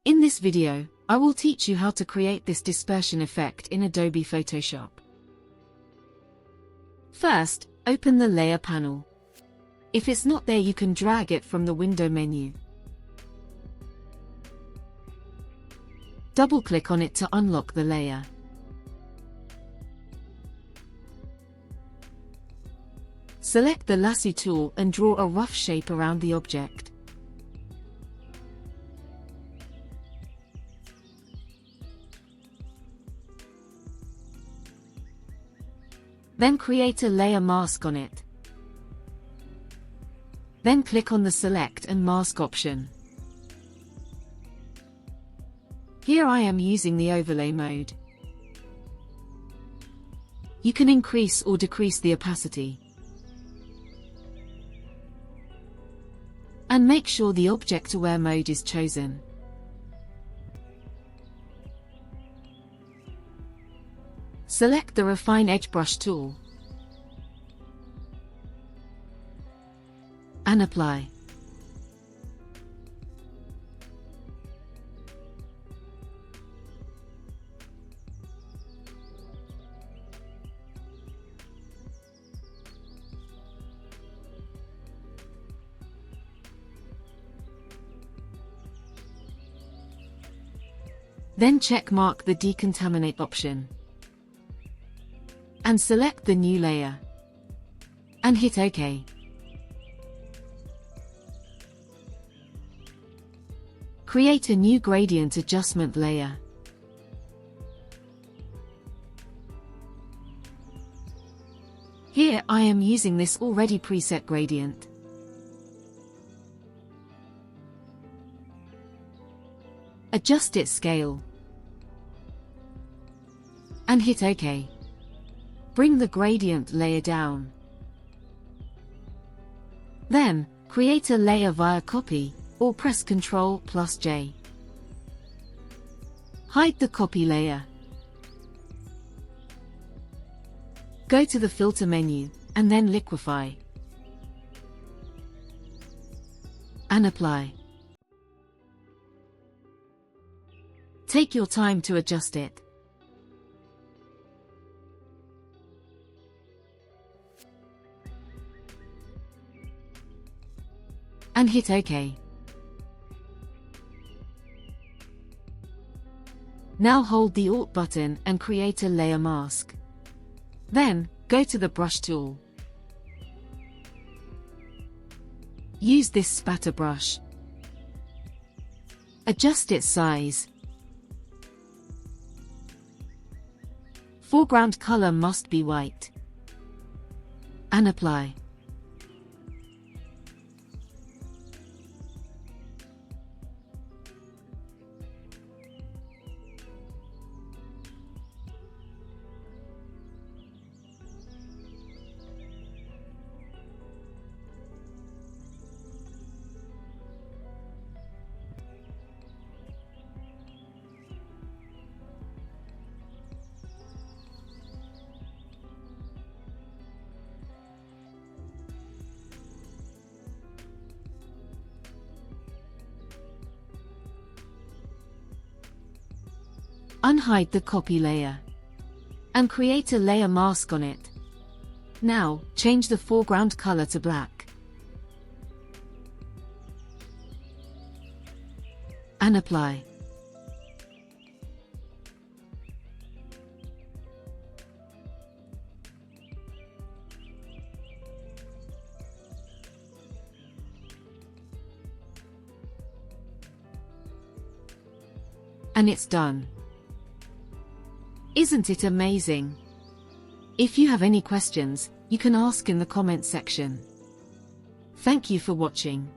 In this video, I will teach you how to create this dispersion effect in Adobe Photoshop. First, open the Layer panel. If it's not there, you can drag it from the window menu. Double-click on it to unlock the layer. Select the lasso tool and draw a rough shape around the object. Then create a layer mask on it. Then click on the Select and Mask option. Here I am using the overlay mode. You can increase or decrease the opacity. And make sure the Object Aware mode is chosen. Select the Refine Edge Brush tool and apply. Then check mark the Decontaminate option and select the new layer and hit OK. Create a new gradient adjustment layer. Here I am using this already preset gradient. Adjust its scale and hit OK. Bring the gradient layer down. Then, create a layer via copy, or press Ctrl+J. Hide the copy layer. Go to the Filter menu, and then Liquify. And apply. Take your time to adjust it. And hit OK. Now hold the Alt button and create a layer mask. Then, go to the Brush tool. Use this spatter brush. Adjust its size. Foreground color must be white. And apply. Unhide the copy layer and create a layer mask on it. Now, change the foreground color to black and apply. And it's done. Isn't it amazing? If you have any questions, you can ask in the comment section. Thank you for watching.